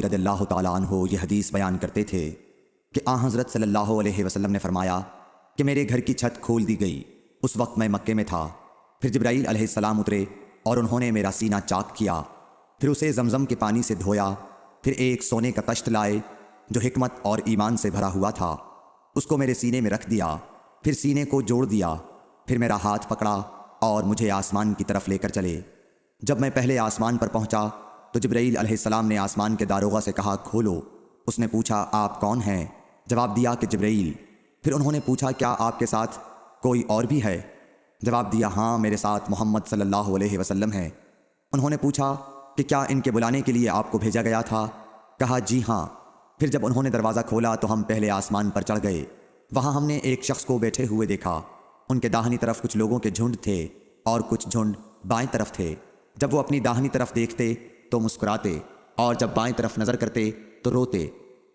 رضی اللہ تعالیٰ عنہ یہ حدیث بیان کرتے تھے کہ حضرت صلی اللہ علیہ وسلم نے فرمایا کہ میرے گھر کی چھت کھول دی گئی۔ اس وقت میں مکے میں تھا۔ پھر جبرائیل علیہ السلام اترے اور انہوں نے میرا سینہ چاک کیا، پھر اسے زمزم کے پانی سے دھویا، پھر ایک سونے کا تشت لائے جو حکمت اور ایمان سے بھرا ہوا تھا، اس کو میرے سینے میں رکھ دیا، پھر سینے کو جوڑ دیا، پھر میرا ہاتھ پکڑا اور مجھے آسمان کی طرف لے کر چلے۔ جب میں پہلے آسمان پر پہنچا تو جبرائیل علیہ السلام نے آسمان کے داروغہ سے کہا کھولو۔ اس نے پوچھا آپ کون ہیں؟ جواب دیا کہ جبرائیل۔ پھر انہوں نے پوچھا کیا آپ کے ساتھ کوئی اور بھی ہے؟ جواب دیا ہاں، میرے ساتھ محمد صلی اللہ علیہ وسلم ہے۔ انہوں نے پوچھا کہ کیا ان کے بلانے کے لیے آپ کو بھیجا گیا تھا؟ کہا جی ہاں۔ پھر جب انہوں نے دروازہ کھولا تو ہم پہلے آسمان پر چڑھ گئے۔ وہاں ہم نے ایک شخص کو بیٹھے ہوئے دیکھا۔ ان کے داہنی طرف کچھ لوگوں کے جھنڈ تھے اور کچھ جھنڈ بائیں طرف تھے۔ جب وہ اپنی داہنی طرف دیکھتے تو مسکراتے اور جب بائیں طرف نظر کرتے تو روتے۔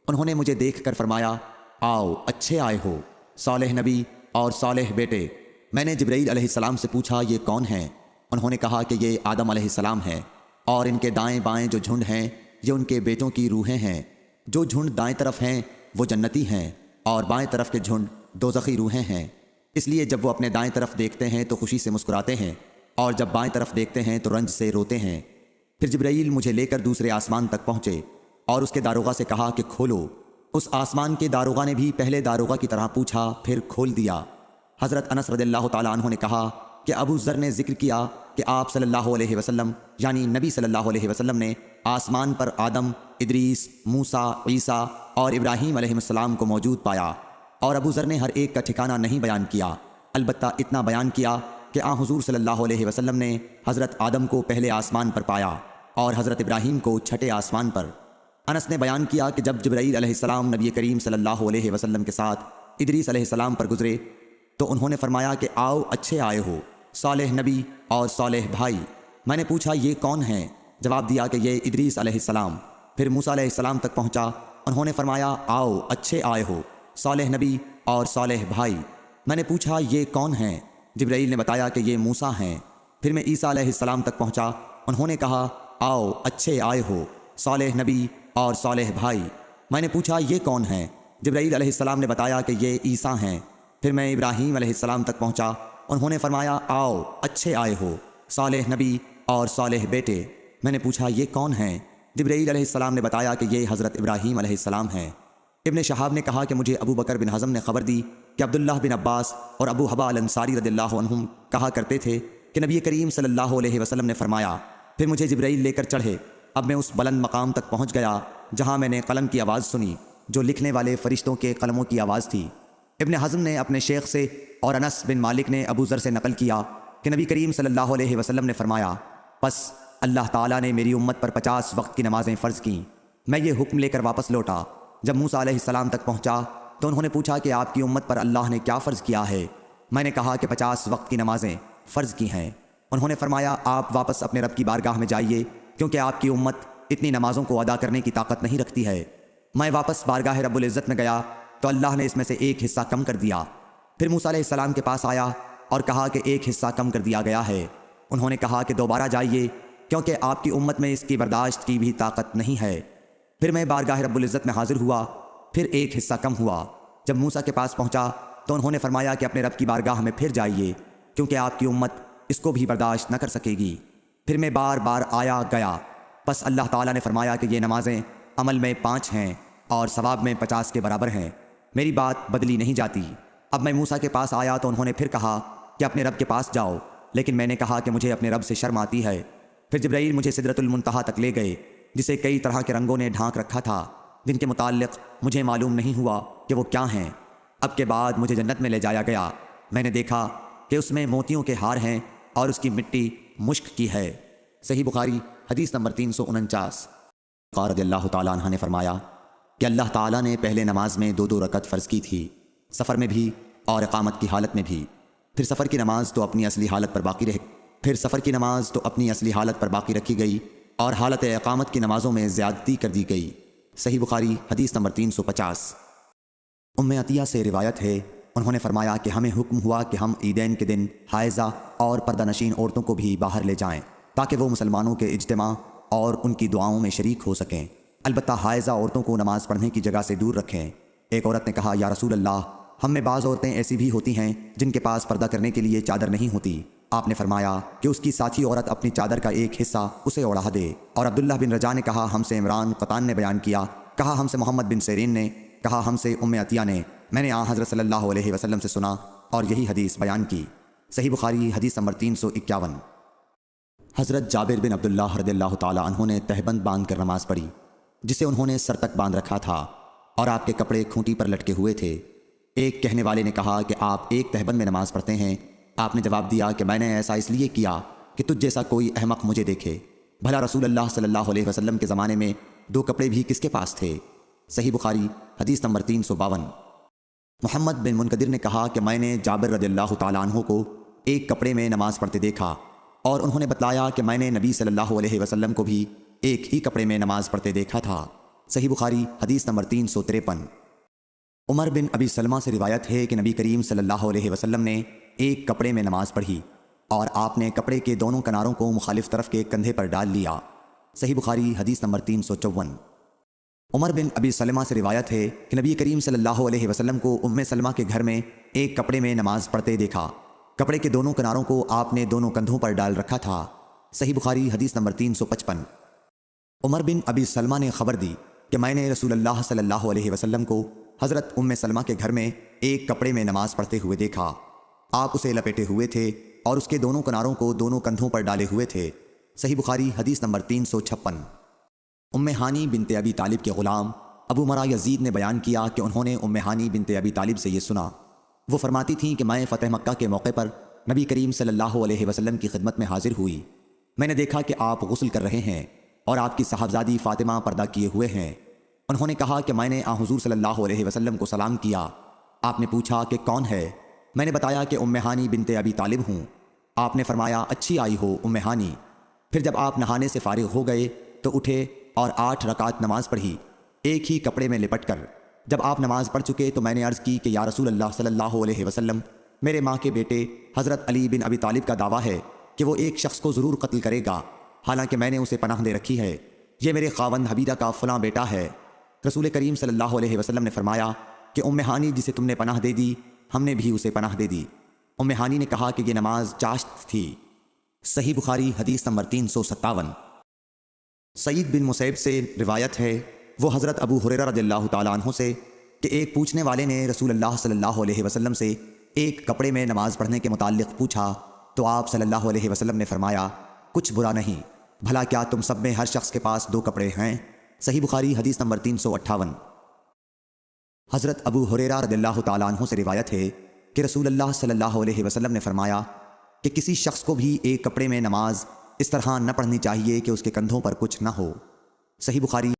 انہوں نے مجھے دیکھ کر فرمایا آؤ اچھے آئے ہو، صالح نبی اور صالح بیٹے۔ میں نے جبرائیل علیہ السلام سے پوچھا یہ کون ہیں؟ انہوں نے کہا کہ یہ آدم علیہ السلام ہیں، اور ان کے دائیں بائیں جو جھنڈ ہیں یہ ان کے بیٹوں کی روحیں ہیں۔ جو جھنڈ دائیں طرف ہیں وہ جنتی ہیں اور بائیں طرف کے جھنڈ دوزخی روحیں ہیں۔ اس لیے جب وہ اپنے دائیں طرف دیکھتے ہیں تو خوشی سے مسکراتے ہیں، اور جب بائیں طرف دیکھتے ہیں تو رنج سے روتے ہیں۔ پھر جبرائیل مجھے لے کر دوسرے آسمان تک پہنچے اور اس کے داروغہ سے کہا کہ کھولو۔ اس آسمان کے داروغہ نے بھی پہلے داروغہ کی طرح پوچھا، پھر کھول دیا۔ حضرت انس رضی اللہ تعالیٰ عنہ نے کہا کہ ابو ذر نے ذکر کیا کہ آپ صلی اللہ علیہ وسلم یعنی نبی صلی اللہ علیہ وسلم نے آسمان پر آدم، ادریس، موسیٰ، عیسیٰ اور ابراہیم علیہ السلام کو موجود پایا، اور ابو ذر نے ہر ایک کا ٹھکانہ نہیں بیان کیا، البتہ اتنا بیان کیا کہ حضور صلی اللہ علیہ وسلم نے حضرت آدم کو پہلے آسمان پر پایا اور حضرت ابراہیم کو چھٹے آسمان پر۔ انس نے بیان کیا کہ جب جبرائیل علیہ السلام نبی کریم صلی اللہ علیہ وسلم کے ساتھ ادریس علیہ السلام پر گزرے تو انہوں نے فرمایا کہ آؤ اچھے آئے ہو، صالح نبی اور صالح بھائی۔ میں نے پوچھا یہ کون ہیں؟ جواب دیا کہ یہ ادریس علیہ السلام۔ پھر موسیٰ علیہ السلام تک پہنچا، انہوں نے فرمایا آؤ اچھے آئے ہو، صالح نبی اور صالح بھائی۔ میں نے پوچھا یہ کون ہیں؟ جبرائیل نے بتایا کہ یہ موسیٰ ہیں۔ پھر میں عیسیٰ علیہ السلام تک پہنچا، انہوں نے کہا آؤ اچھے آئے ہو، صالح نبی اور صالح بھائی۔ میں نے پوچھا یہ کون ہیں؟ جبرائیل علیہ السلام نے بتایا کہ یہ عیسیٰ ہیں۔ پھر میں ابراہیم علیہ السلام تک پہنچا، انہوں نے فرمایا آؤ اچھے آئے ہو، صالح نبی اور صالح بیٹے۔ میں نے پوچھا یہ کون ہیں؟ جبرائیل علیہ السلام نے بتایا کہ یہ حضرت ابراہیم علیہ السلام ہیں۔ ابن شہاب نے کہا کہ مجھے ابو بکر بن حزم نے خبر دی کہ عبداللہ بن عباس اور ابو حبا الانصاری رضی اللہ عنہم کہا کرتے تھے کہ نبی کریم صلی اللہ علیہ وسلم نے فرمایا۔ پھر مجھے جبرائیل لے کر چڑھے۔ اب میں اس بلند مقام تک پہنچ گیا جہاں میں نے قلم کی آواز سنی جو لکھنے والے فرشتوں کے قلموں کی آواز تھی۔ ابن حزم نے اپنے شیخ سے اور انس بن مالک نے ابو ذر سے نقل کیا کہ نبی کریم صلی اللہ علیہ وسلم نے فرمایا پس اللہ تعالیٰ نے میری امت پر 50 وقت کی نمازیں فرض کیں۔ میں یہ حکم لے کر واپس لوٹا۔ جب موسیٰ علیہ السلام تک پہنچا تو انہوں نے پوچھا کہ آپ کی امت پر اللہ نے کیا فرض کیا ہے؟ میں نے کہا کہ 50 وقت کی نمازیں فرض کی ہیں۔ انہوں نے فرمایا آپ واپس اپنے رب کی بارگاہ میں جائیے کیونکہ آپ کی امت اتنی نمازوں کو ادا کرنے کی طاقت نہیں رکھتی ہے۔ میں واپس بارگاہ رب العزت میں گیا تو اللہ نے اس میں سے ایک حصہ کم کر دیا۔ پھر موسیٰ علیہ السلام کے پاس آیا اور کہا کہ ایک حصہ کم کر دیا گیا ہے۔ انہوں نے کہا کہ دوبارہ جائیے کیونکہ آپ کی امت میں اس کی برداشت کی بھی طاقت نہیں ہے۔ پھر میں بارگاہ رب العزت میں حاضر ہوا، پھر ایک حصہ کم ہوا۔ جب موسیٰ کے پاس پہنچا تو انہوں نے فرمایا کہ اپنے رب کی بارگاہ میں پھر جائیے کیونکہ آپ کی امت اس کو بھی برداشت نہ کر سکے گی۔ پھر میں بار بار آیا گیا، بس اللہ تعالیٰ نے فرمایا کہ یہ نمازیں عمل میں 5 ہیں اور ثواب میں 50 کے برابر ہیں، میری بات بدلی نہیں جاتی۔ اب میں موسیٰ کے پاس آیا تو انہوں نے پھر کہا کہ اپنے رب کے پاس جاؤ، لیکن میں نے کہا کہ مجھے اپنے رب سے شرم آتی ہے۔ پھر جبرائیل مجھے سدرۃ المنتہا تک لے گئے جسے کئی طرح کے رنگوں نے ڈھانک رکھا تھا جن کے متعلق مجھے معلوم نہیں ہوا کہ وہ کیا ہیں۔ اب کے بعد مجھے جنت میں لے جایا گیا۔ میں نے دیکھا کہ اس میں موتیوں کے ہار ہیں اور اس کی مٹی مشک کی ہے۔ صحیح بخاری حدیث نمبر 349۔ رضی اللہ تعالیٰ عنہ نے فرمایا کہ اللہ تعالیٰ نے پہلے نماز میں 2 رکعت فرض کی تھی، سفر میں بھی اور اقامت کی حالت میں بھی۔ پھر سفر کی نماز تو اپنی اصلی حالت پر باقی رکھی گئی اور حالت اقامت کی نمازوں میں زیادتی کر دی گئی۔ صحیح بخاری حدیث نمبر 350۔ ام عطیہ سے روایت ہے، انہوں نے فرمایا کہ ہمیں حکم ہوا کہ ہم عیدین کے دن حائضہ اور پردہ نشین عورتوں کو بھی باہر لے جائیں تاکہ وہ مسلمانوں کے اجتماع اور ان کی دعاؤں میں شریک ہو سکیں۔ البتہ حائضہ عورتوں کو نماز پڑھنے کی جگہ سے دور رکھیں۔ ایک عورت نے کہا، یا رسول اللہ، ہم میں بعض عورتیں ایسی بھی ہوتی ہیں جن کے پاس پردہ کرنے کے لیے چادر نہیں ہوتی۔ آپ نے فرمایا کہ اس کی ساتھی عورت اپنی چادر کا ایک حصہ اسے اوڑھا دے۔ اور عبداللہ بن رجا نے کہا، ہم سے عمران قطان نے بیان کیا، کہا ہم سے محمد بن سیرین نے، کہا ہم سے ام عطیہ نے، میں نے حضرت صلی اللہ علیہ وسلم سے سنا اور یہی حدیث بیان کی۔ صحیح بخاری حدیث نمبر 351۔ حضرت جابر بن عبداللہ رضی اللہ تعالی عنہ نے تہبند باندھ کر نماز پڑھی، جسے انہوں نے سر تک باندھ رکھا تھا اور آپ کے کپڑے کھوٹی پر لٹکے ہوئے تھے۔ ایک کہنے والے نے کہا کہ آپ ایک تہبند میں نماز پڑھتے ہیں؟ آپ نے جواب دیا کہ میں نے ایسا اس لیے کیا کہ تجھ جیسا کوئی احمق مجھے دیکھے۔ بھلا رسول اللہ صلی اللہ علیہ وسلم کے زمانے میں دو کپڑے بھی کس کے پاس تھے؟ صحیح بخاری حدیث نمبر 352۔ محمد بن منقدر نے کہا کہ میں نے جابر رضی اللہ تعالیٰ عنہ کو ایک کپڑے میں نماز پڑھتے دیکھا، اور انہوں نے بتلایا کہ میں نے نبی صلی اللہ علیہ وسلم کو بھی ایک ہی کپڑے میں نماز پڑھتے دیکھا تھا۔ صحیح بخاری حدیث نمبر 353۔ عمر بن ابی سلمہ سے روایت ہے کہ نبی کریم صلی اللہ علیہ وسلم نے ایک کپڑے میں نماز پڑھی اور آپ نے کپڑے کے دونوں کناروں کو مخالف طرف کے کندھے پر ڈال لیا۔ صحیح بخاری حدیث نمبر 354۔ عمر بن ابی سلمہ سے روایت ہے کہ نبی کریم صلی اللہ علیہ وسلم کو ام سلمہ کے گھر میں ایک کپڑے میں نماز پڑھتے دیکھا۔ کپڑے کے دونوں کناروں کو آپ نے دونوں کندھوں پر ڈال رکھا تھا۔ صحیح بخاری حدیث نمبر 355۔ عمر بن ابی سلمہ نے خبر دی کہ میں نے رسول اللہ صلی اللہ علیہ وسلم کو حضرت ام سلمہ کے گھر میں ایک کپڑے میں نماز پڑھتے ہوئے دیکھا۔ آپ اسے لپیٹے ہوئے تھے اور اس کے دونوں کناروں کو دونوں کندھوں پر ڈالے ہوئے تھے۔ صحیح بخاری حدیث نمبر 356۔ ام ہانی بنت ابی طالب کے غلام ابو مرا یزید نے بیان کیا کہ انہوں نے ام ہانی بنت ابی طالب سے یہ سنا۔ وہ فرماتی تھیں کہ میں فتح مکہ کے موقع پر نبی کریم صلی اللہ علیہ وسلم کی خدمت میں حاضر ہوئی۔ میں نے دیکھا کہ آپ غسل کر رہے ہیں اور آپ کی صاحبزادی فاطمہ پردہ کیے ہوئے ہیں۔ انہوں نے کہا کہ میں نے حضور صلی اللہ علیہ وسلم کو سلام کیا۔ آپ نے پوچھا کہ کون ہے؟ میں نے بتایا کہ ام ہانی بنت ابی طالب ہوں۔ آپ نے فرمایا، اچھی آئی ہو ام ہانی۔ پھر جب آپ نہانے سے فارغ ہو گئے تو اٹھے اور 8 رکعت نماز پڑھی، ایک ہی کپڑے میں لپٹ کر۔ جب آپ نماز پڑھ چکے تو میں نے عرض کی کہ یا رسول اللہ صلی اللہ علیہ وسلم، میرے ماں کے بیٹے حضرت علی بن ابی طالب کا دعویٰ ہے کہ وہ ایک شخص کو ضرور قتل کرے گا، حالانکہ میں نے اسے پناہ دے رکھی ہے۔ یہ میرے خاوند حبیدہ کا فلاں بیٹا ہے۔ رسول کریم صلی اللہ علیہ وسلم نے فرمایا کہ ام ہانی جسے تم نے پناہ دے دی، ہم نے بھی اسے پناہ دے دی۔ ام ہانی نے کہا کہ یہ نماز چاشت تھی۔ صحیح بخاری حدیث نمبر 357۔ سعید بن مسیب سے روایت ہے، وہ حضرت ابو ہریرہ رضی اللہ تعالیٰ عنہ سے، کہ ایک پوچھنے والے نے رسول اللہ صلی اللہ علیہ وسلم سے ایک کپڑے میں نماز پڑھنے کے متعلق پوچھا تو آپ صلی اللہ علیہ وسلم نے فرمایا، کچھ برا نہیں، بھلا کیا تم سب میں ہر شخص کے پاس 2 کپڑے ہیں؟ صحیح بخاری حدیث نمبر 358۔ حضرت ابو ہریرہ رضی اللہ تعالیٰ عنہ سے روایت ہے کہ رسول اللہ صلی اللہ علیہ وسلم نے فرمایا کہ کسی شخص کو بھی ایک کپڑے میں نماز اس طرح نہ پڑھنی چاہیے کہ اس کے کندھوں پر کچھ نہ ہو۔ صحیح بخاری